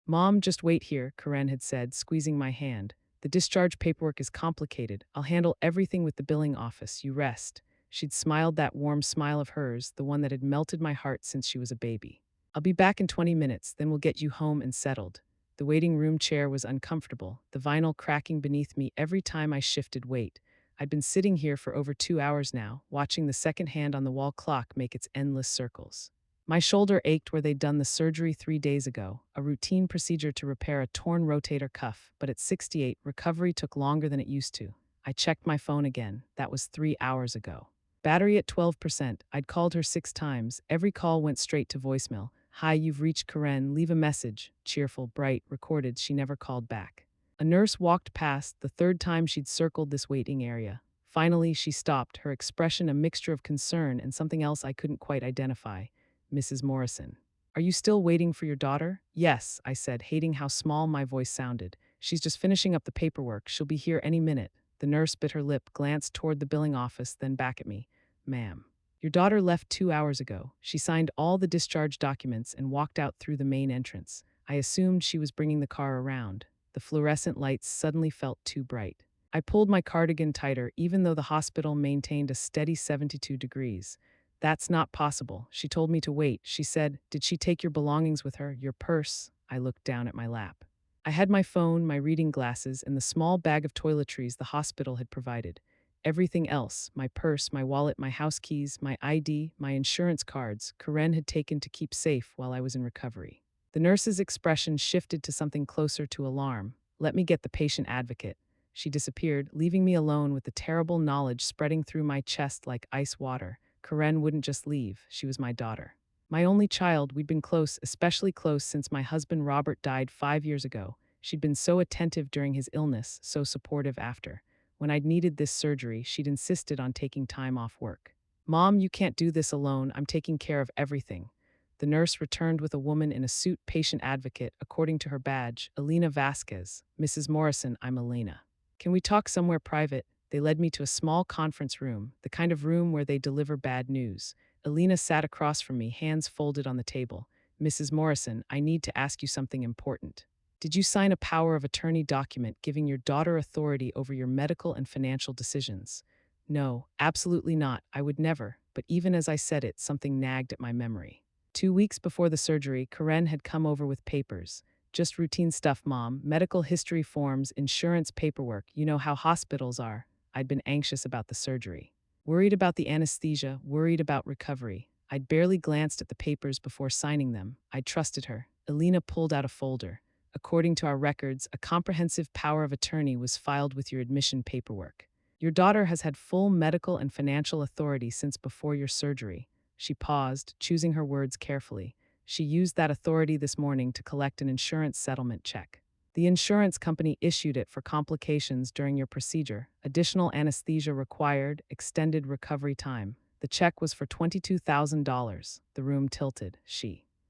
Mom, just wait here, Karen had said, squeezing my hand. The discharge paperwork is complicated. I'll handle everything with the billing office. You rest. She'd smiled that warm smile of hers, the one that had melted my heart since she was a baby. I'll be back in 20 minutes, then we'll get you home and settled. The waiting room chair was uncomfortable, the vinyl cracking beneath me every time I shifted weight. I'd been sitting here for over 2 hours now, watching the second hand on the wall clock make its endless circles. My shoulder ached where they'd done the surgery 3 days ago, a routine procedure to repair a torn rotator cuff, but at 68, recovery took longer than it used to. I checked my phone again. That was 3 hours ago. Battery at 12%. I'd called her 6 times. Every call went straight to voicemail. Hi, you've reached Karen. Leave a message. Cheerful, bright, recorded. She never called back. A nurse walked past, the third time she'd circled this waiting area. Finally, she stopped, her expression a mixture of concern and something else I couldn't quite identify. Mrs. Morrison. Are you still waiting for your daughter? Yes, I said, hating how small my voice sounded. She's just finishing up the paperwork. She'll be here any minute. The nurse bit her lip, glanced toward the billing office, then back at me. Ma'am. Your daughter left 2 hours ago. She signed all the discharge documents and walked out through the main entrance. I assumed she was bringing the car around. The fluorescent lights suddenly felt too bright. I pulled my cardigan tighter, even though the hospital maintained a steady 72 degrees. That's not possible. She told me to wait. She said, did she take your belongings with her, your purse? I looked down at my lap. I had my phone, my reading glasses, and the small bag of toiletries the hospital had provided. Everything else, my purse, my wallet, my house keys, my ID, my insurance cards, Karen had taken to keep safe while I was in recovery. The nurse's expression shifted to something closer to alarm. Let me get the patient advocate. She disappeared, leaving me alone with the terrible knowledge spreading through my chest like ice water. Karen wouldn't just leave. She was my daughter. My only child. We'd been close, especially close since my husband Robert died 5 years ago. She'd been so attentive during his illness, so supportive after. When I'd needed this surgery, she'd insisted on taking time off work. Mom, you can't do this alone. I'm taking care of everything. The nurse returned with a woman in a suit, patient advocate, according to her badge, Elena Vasquez. Mrs. Morrison, I'm Elena. Can we talk somewhere private? They led me to a small conference room, the kind of room where they deliver bad news. Elena sat across from me, hands folded on the table. Mrs. Morrison, I need to ask you something important. Did you sign a power of attorney document giving your daughter authority over your medical and financial decisions? No, absolutely not. I would never. But even as I said it, something nagged at my memory. 2 weeks before the surgery, Karen had come over with papers. Just routine stuff, Mom. Medical history forms, insurance paperwork. You know how hospitals are. I'd been anxious about the surgery. Worried about the anesthesia, worried about recovery. I'd barely glanced at the papers before signing them. I trusted her. Elena pulled out a folder. According to our records, a comprehensive power of attorney was filed with your admission paperwork. Your daughter has had full medical and financial authority since before your surgery. She paused, choosing her words carefully. She used that authority this morning to collect an insurance settlement check. The insurance company issued it for complications during your procedure, additional anesthesia required, extended recovery time. The check was for $22,000. The room tilted.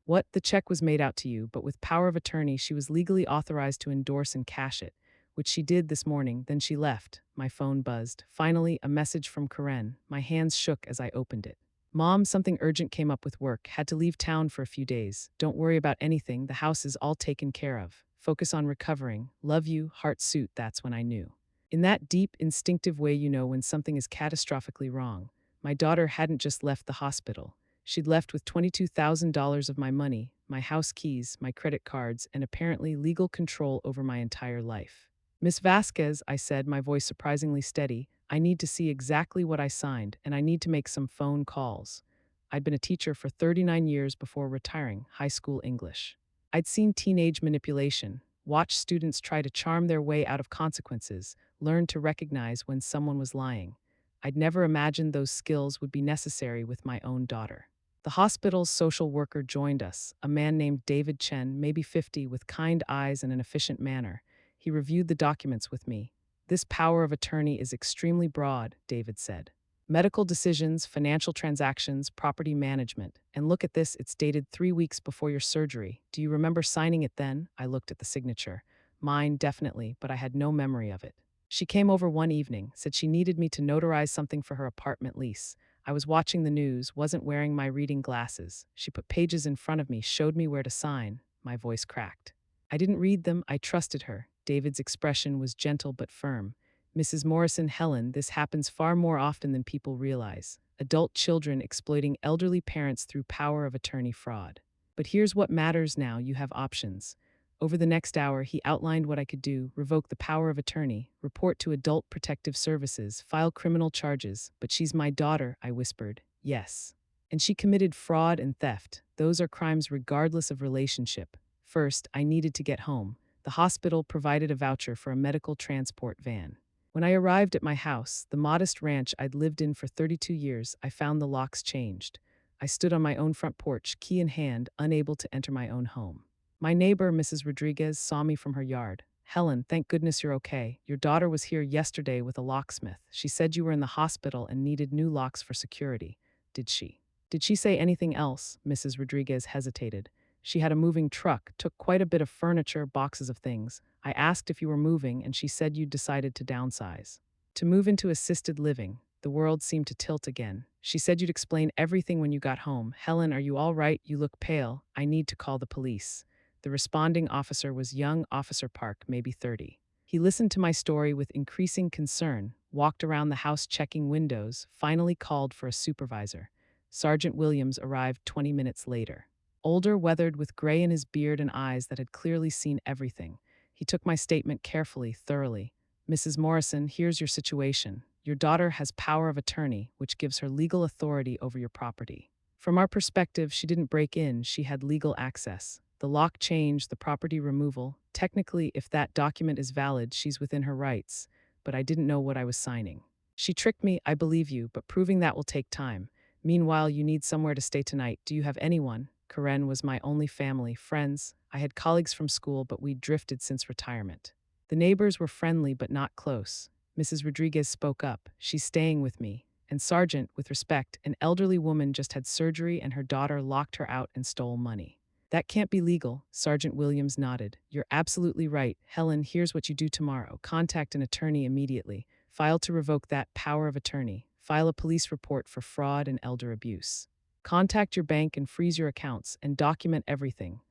What? The check was made out to you, but with power of attorney, she was legally authorized to endorse and cash it, which she did this morning. Then she left. My phone buzzed. Finally, a message from Karen. My hands shook as I opened it. Mom, something urgent came up with work. Had to leave town for a few days. Don't worry about anything. The house is all taken care of. Focus on recovering. Love you, heart suit. That's when I knew. In that deep, instinctive way you know when something is catastrophically wrong. My daughter hadn't just left the hospital. She'd left with $22,000 of my money, my house keys, my credit cards, and apparently legal control over my entire life. Miss Vasquez, I said, my voice surprisingly steady, I need to see exactly what I signed, and I need to make some phone calls. I'd been a teacher for 39 years before retiring, high school English. I'd seen teenage manipulation, watched students try to charm their way out of consequences, learned to recognize when someone was lying. I'd never imagined those skills would be necessary with my own daughter. The hospital's social worker joined us, a man named David Chen, maybe 50, with kind eyes and an efficient manner. He reviewed the documents with me. This power of attorney is extremely broad, David said. Medical decisions, financial transactions, property management. And look at this, it's dated 3 weeks before your surgery. Do you remember signing it then? I looked at the signature. Mine, definitely, but I had no memory of it. She came over one evening, said she needed me to notarize something for her apartment lease. I was watching the news, wasn't wearing my reading glasses. She put pages in front of me, showed me where to sign. My voice cracked. I didn't read them, I trusted her. David's expression was gentle but firm. Mrs. Morrison, Helen, this happens far more often than people realize. Adult children exploiting elderly parents through power of attorney fraud. But here's what matters now, you have options. Over the next hour, he outlined what I could do: revoke the power of attorney, report to Adult Protective Services, file criminal charges. But she's my daughter, I whispered. Yes. And she committed fraud and theft. Those are crimes regardless of relationship. First, I needed to get home. The hospital provided a voucher for a medical transport van. When I arrived at my house, the modest ranch I'd lived in for 32 years, I found the locks changed. I stood on my own front porch, key in hand, unable to enter my own home. My neighbor, Mrs. Rodriguez, saw me from her yard. Helen, thank goodness you're okay. Your daughter was here yesterday with a locksmith. She said you were in the hospital and needed new locks for security. Did she? Did she say anything else? Mrs. Rodriguez hesitated. She had a moving truck, took quite a bit of furniture, boxes of things. I asked if you were moving, and she said you'd decided to downsize. To move into assisted living. The world seemed to tilt again. She said you'd explain everything when you got home. Helen, are you all right? You look pale. I need to call the police. The responding officer was young Officer Park, maybe 30. He listened to my story with increasing concern, walked around the house checking windows, finally called for a supervisor. Sergeant Williams arrived 20 minutes later. Older, weathered, with gray in his beard and eyes that had clearly seen everything. He took my statement carefully, thoroughly. Mrs. Morrison, here's your situation. Your daughter has power of attorney, which gives her legal authority over your property. From our perspective, she didn't break in, she had legal access. The lock change, the property removal. Technically, if that document is valid, she's within her rights. But I didn't know what I was signing. She tricked me, I believe you, but proving that will take time. Meanwhile, you need somewhere to stay tonight. Do you have anyone? Karen was my only family, friends. I had colleagues from school, but we'd drifted since retirement. The neighbors were friendly but not close. Mrs. Rodriguez spoke up. She's staying with me. And Sergeant, with respect, an elderly woman just had surgery and her daughter locked her out and stole money. That can't be legal, Sergeant Williams nodded. You're absolutely right. Helen, here's what you do tomorrow. Contact an attorney immediately. File to revoke that power of attorney. File a police report for fraud and elder abuse. Contact your bank and freeze your accounts and document everything.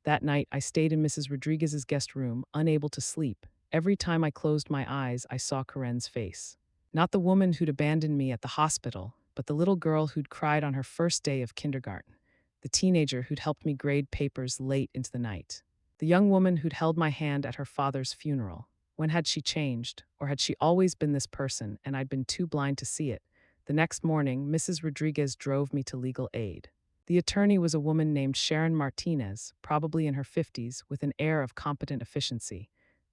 That night, I stayed in Mrs. Rodriguez's guest room, unable to sleep. Every time I closed my eyes, I saw Karen's face. Not the woman who'd abandoned me at the hospital, but the little girl who'd cried on her first day of kindergarten. The teenager who'd helped me grade papers late into the night. The young woman who'd held my hand at her father's funeral. When had she changed? Or had she always been this person and I'd been too blind to see it? The next morning, Mrs. Rodriguez drove me to legal aid. The attorney was a woman named Sharon Martinez, probably in her 50s, with an air of competent efficiency.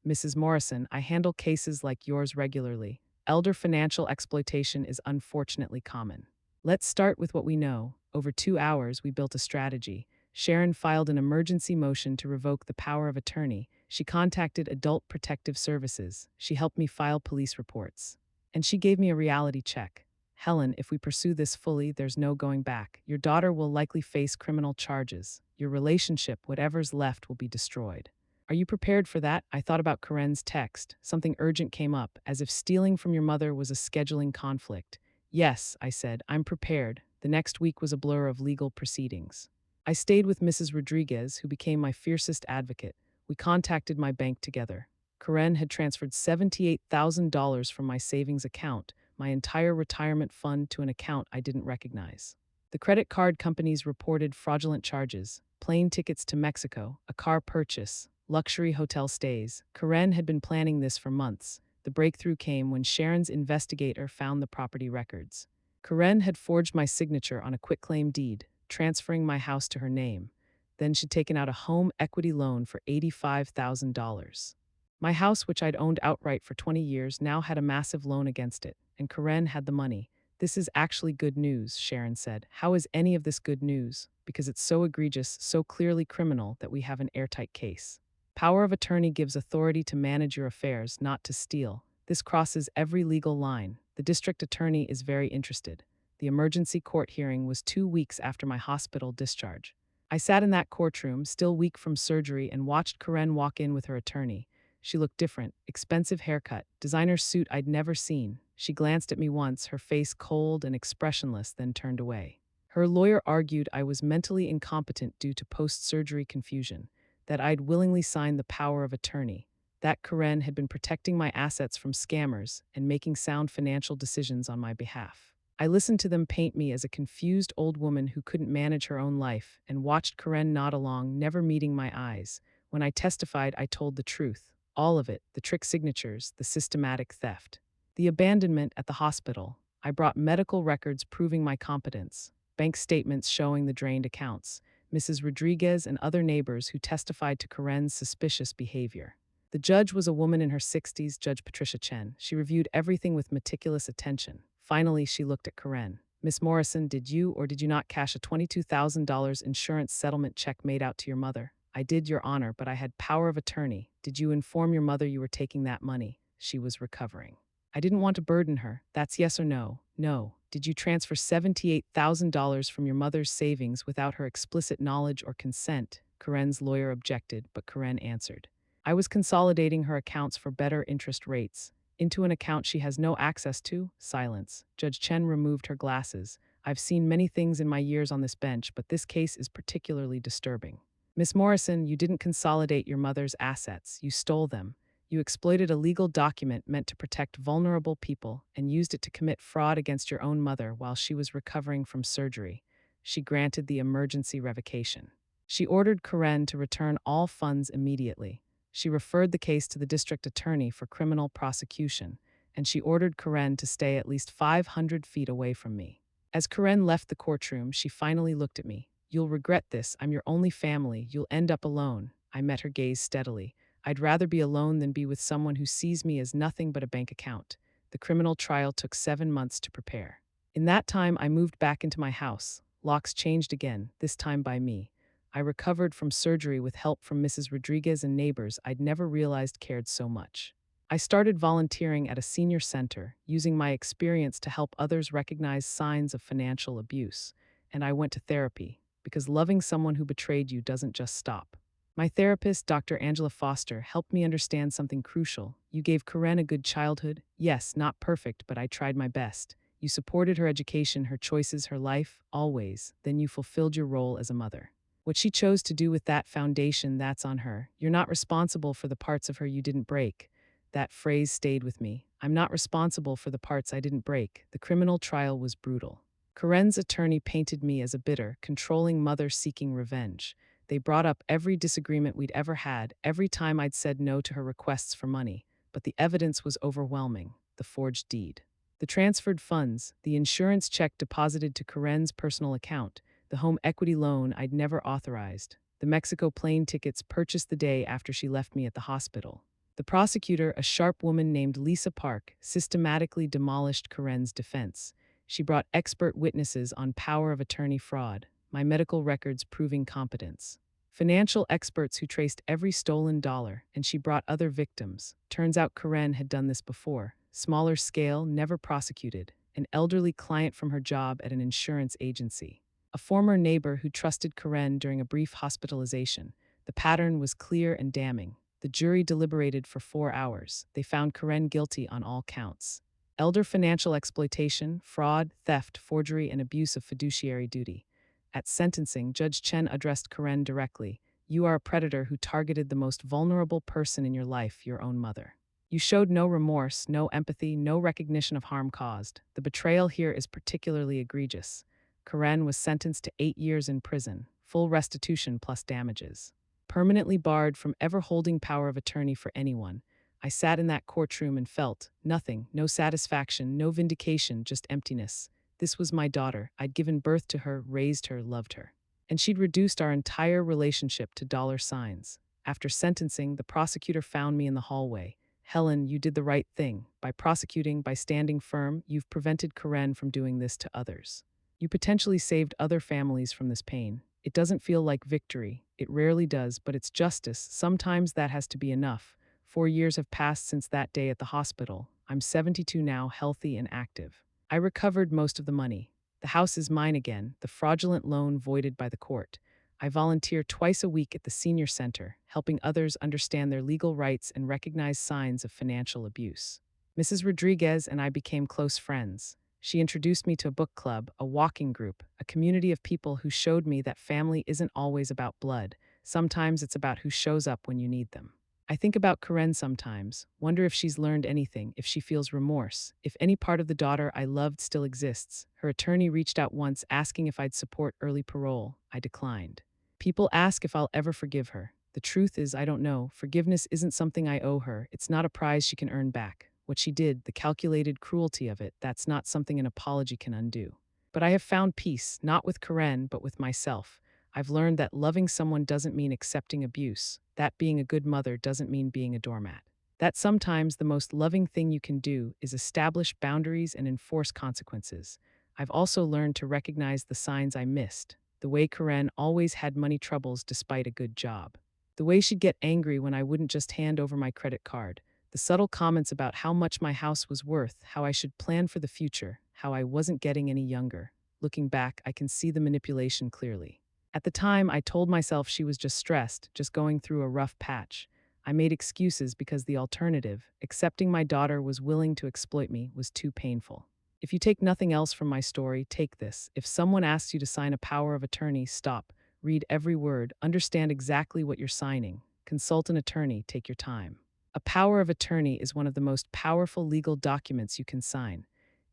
Mrs. Morrison, I handle cases like yours regularly. Elder financial exploitation is unfortunately common. Let's start with what we know. Over 2 hours, we built a strategy. Sharon filed an emergency motion to revoke the power of attorney. She contacted Adult Protective Services. She helped me file police reports. And she gave me a reality check. Helen, if we pursue this fully, there's no going back. Your daughter will likely face criminal charges. Your relationship, whatever's left, will be destroyed. Are you prepared for that? I thought about Karen's text. Something urgent came up, as if stealing from your mother was a scheduling conflict. Yes, I said, I'm prepared. The next week was a blur of legal proceedings. I stayed with Mrs. Rodriguez, who became my fiercest advocate. We contacted my bank together. Karen had transferred $78,000 from my savings account, my entire retirement fund, to an account I didn't recognize. The credit card companies reported fraudulent charges, plane tickets to Mexico, a car purchase, luxury hotel stays. Karen had been planning this for months. The breakthrough came when Sharon's investigator found the property records. Karen had forged my signature on a quitclaim deed, transferring my house to her name. Then she'd taken out a home equity loan for $85,000. My house, which I'd owned outright for 20 years, now had a massive loan against it, and Karen had the money. This is actually good news, Sharon said. How is any of this good news? Because it's so egregious, so clearly criminal, that we have an airtight case. Power of attorney gives authority to manage your affairs, not to steal. This crosses every legal line. The district attorney is very interested. The emergency court hearing was 2 weeks after my hospital discharge. I sat in that courtroom, still weak from surgery, and watched Karen walk in with her attorney. She looked different, expensive haircut, designer suit I'd never seen. She glanced at me once, her face cold and expressionless, then turned away. Her lawyer argued I was mentally incompetent due to post-surgery confusion. that I'd willingly signed the power of attorney, that Karen had been protecting my assets from scammers and making sound financial decisions on my behalf. I listened to them paint me as a confused old woman who couldn't manage her own life and watched Karen nod along, never meeting my eyes. When I testified, I told the truth. All of it, the trick signatures, the systematic theft. The abandonment at the hospital. I brought medical records proving my competence, bank statements showing the drained accounts, Mrs. Rodriguez and other neighbors who testified to Karen's suspicious behavior. The judge was a woman in her 60s, Judge Patricia Chen. She reviewed everything with meticulous attention. Finally, she looked at Karen. Miss Morrison, did you or did you not cash a $22,000 insurance settlement check made out to your mother? I did, Your Honor, but I had power of attorney. Did you inform your mother you were taking that money? She was recovering. I didn't want to burden her. That's yes or no? No. Did you transfer $78,000 from your mother's savings without her explicit knowledge or consent? Karen's lawyer objected, but Karen answered. I was consolidating her accounts for better interest rates. Into an account she has no access to? Silence. Judge Chen removed her glasses. I've seen many things in my years on this bench, but this case is particularly disturbing. Miss Morrison, you didn't consolidate your mother's assets. You stole them. You exploited a legal document meant to protect vulnerable people and used it to commit fraud against your own mother while she was recovering from surgery. She granted the emergency revocation. She ordered Karen to return all funds immediately. She referred the case to the district attorney for criminal prosecution, and she ordered Karen to stay at least 500 feet away from me. As Karen left the courtroom, she finally looked at me. You'll regret this. I'm your only family. You'll end up alone. I met her gaze steadily. I'd rather be alone than be with someone who sees me as nothing but a bank account. The criminal trial took 7 months to prepare. In that time, I moved back into my house. Locks changed again, this time by me. I recovered from surgery with help from Mrs. Rodriguez and neighbors I'd never realized cared so much. I started volunteering at a senior center, using my experience to help others recognize signs of financial abuse. And I went to therapy, because loving someone who betrayed you doesn't just stop. My therapist, Dr. Angela Foster, helped me understand something crucial. You gave Karen a good childhood. Yes, not perfect, but I tried my best. You supported her education, her choices, her life, always. Then you fulfilled your role as a mother. What she chose to do with that foundation, that's on her. You're not responsible for the parts of her you didn't break. That phrase stayed with me. I'm not responsible for the parts I didn't break. The criminal trial was brutal. Karen's attorney painted me as a bitter, controlling mother seeking revenge. They brought up every disagreement we'd ever had, every time I'd said no to her requests for money. But the evidence was overwhelming. The forged deed. The transferred funds, the insurance check deposited to Karen's personal account, the home equity loan I'd never authorized, the Mexico plane tickets purchased the day after she left me at the hospital. The prosecutor, a sharp woman named Lisa Park, systematically demolished Karen's defense. She brought expert witnesses on power of attorney fraud, my medical records proving competence. Financial experts who traced every stolen dollar, and she brought other victims. Turns out Karen had done this before. Smaller scale, never prosecuted. An elderly client from her job at an insurance agency. A former neighbor who trusted Karen during a brief hospitalization. The pattern was clear and damning. The jury deliberated for 4 hours. They found Karen guilty on all counts. Elder financial exploitation, fraud, theft, forgery, and abuse of fiduciary duty. At sentencing, Judge Chen addressed Karen directly. You are a predator who targeted the most vulnerable person in your life, your own mother. You showed no remorse, no empathy, no recognition of harm caused. The betrayal here is particularly egregious. Karen was sentenced to 8 years in prison, full restitution plus damages. Permanently barred from ever holding power of attorney for anyone. I sat in that courtroom and felt nothing, no satisfaction, no vindication, just emptiness. This was my daughter. I'd given birth to her, raised her, loved her. And she'd reduced our entire relationship to dollar signs. After sentencing, the prosecutor found me in the hallway. Helen, you did the right thing. By prosecuting, by standing firm, you've prevented Karen from doing this to others. You potentially saved other families from this pain. It doesn't feel like victory. It rarely does, but it's justice. Sometimes that has to be enough. 4 years have passed since that day at the hospital. I'm 72 now, healthy and active. I recovered most of the money. The house is mine again, the fraudulent loan voided by the court. I volunteer twice a week at the senior center, helping others understand their legal rights and recognize signs of financial abuse. Mrs. Rodriguez and I became close friends. She introduced me to a book club, a walking group, a community of people who showed me that family isn't always about blood. Sometimes it's about who shows up when you need them. I think about Karen sometimes, wonder if she's learned anything, if she feels remorse, if any part of the daughter I loved still exists. Her attorney reached out once asking if I'd support early parole. I declined. People ask if I'll ever forgive her. The truth is, I don't know. Forgiveness isn't something I owe her. It's not a prize she can earn back. What she did, the calculated cruelty of it, that's not something an apology can undo. But I have found peace, not with Karen, but with myself. I've learned that loving someone doesn't mean accepting abuse, that being a good mother doesn't mean being a doormat. That sometimes the most loving thing you can do is establish boundaries and enforce consequences. I've also learned to recognize the signs I missed, the way Karen always had money troubles despite a good job, the way she'd get angry when I wouldn't just hand over my credit card, the subtle comments about how much my house was worth, how I should plan for the future, how I wasn't getting any younger. Looking back, I can see the manipulation clearly. At the time, I told myself she was just stressed, just going through a rough patch. I made excuses because the alternative, accepting my daughter was willing to exploit me, was too painful. If you take nothing else from my story, take this. If someone asks you to sign a power of attorney, stop, read every word, understand exactly what you're signing. Consult an attorney, take your time. A power of attorney is one of the most powerful legal documents you can sign.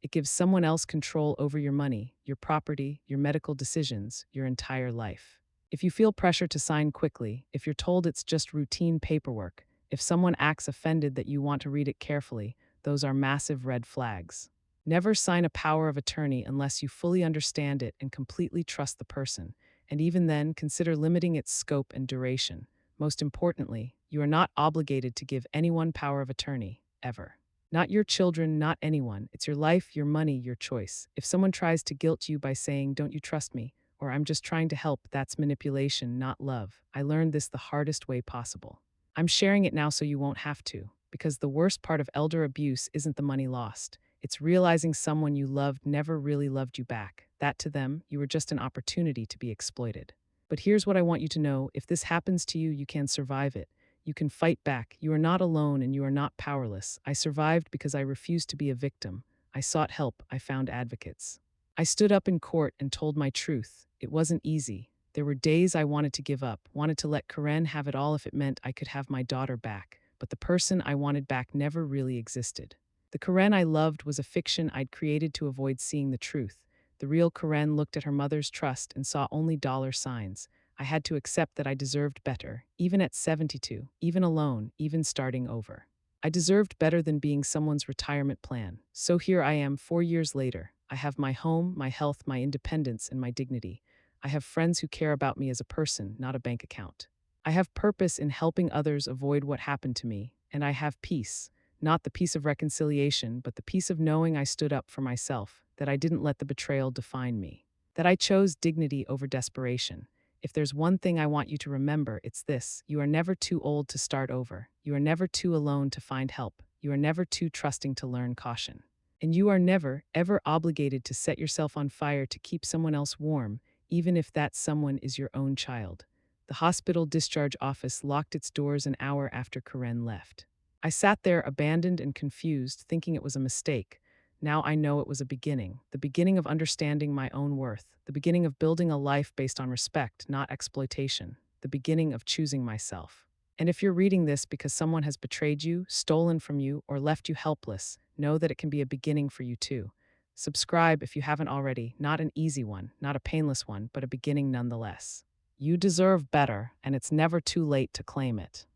It gives someone else control over your money, your property, your medical decisions, your entire life. If you feel pressure to sign quickly, if you're told it's just routine paperwork, if someone acts offended that you want to read it carefully, those are massive red flags. Never sign a power of attorney unless you fully understand it and completely trust the person, and even then, consider limiting its scope and duration. Most importantly, you are not obligated to give anyone power of attorney, ever. Not your children, not anyone. It's your life, your money, your choice. If someone tries to guilt you by saying, "Don't you trust me?" or "I'm just trying to help," that's manipulation, not love. I learned this the hardest way possible. I'm sharing it now so you won't have to, because the worst part of elder abuse isn't the money lost. It's realizing someone you loved never really loved you back. That to them, you were just an opportunity to be exploited. But here's what I want you to know. If this happens to you, you can survive it. You can fight back. You are not alone and you are not powerless. I survived because I refused to be a victim. I sought help. I found advocates. I stood up in court and told my truth. It wasn't easy. There were days I wanted to give up, wanted to let Karen have it all if it meant I could have my daughter back. But the person I wanted back never really existed. The Karen I loved was a fiction I'd created to avoid seeing the truth. The real Karen looked at her mother's trust and saw only dollar signs. I had to accept that I deserved better, even at 72, even alone, even starting over. I deserved better than being someone's retirement plan. So here I am 4 years later. I have my home, my health, my independence, and my dignity. I have friends who care about me as a person, not a bank account. I have purpose in helping others avoid what happened to me, and I have peace. Not the peace of reconciliation, but the peace of knowing I stood up for myself, that I didn't let the betrayal define me, that I chose dignity over desperation. If there's one thing I want you to remember, it's this: you are never too old to start over. You are never too alone to find help. You are never too trusting to learn caution. And you are never, ever obligated to set yourself on fire to keep someone else warm, even if that someone is your own child. The hospital discharge office locked its doors an hour after Karen left. I sat there abandoned and confused, thinking it was a mistake. Now I know it was a beginning, the beginning of understanding my own worth, the beginning of building a life based on respect, not exploitation, the beginning of choosing myself. And if you're reading this because someone has betrayed you, stolen from you, or left you helpless, know that it can be a beginning for you too. Subscribe if you haven't already, not an easy one, not a painless one, but a beginning nonetheless. You deserve better, and it's never too late to claim it.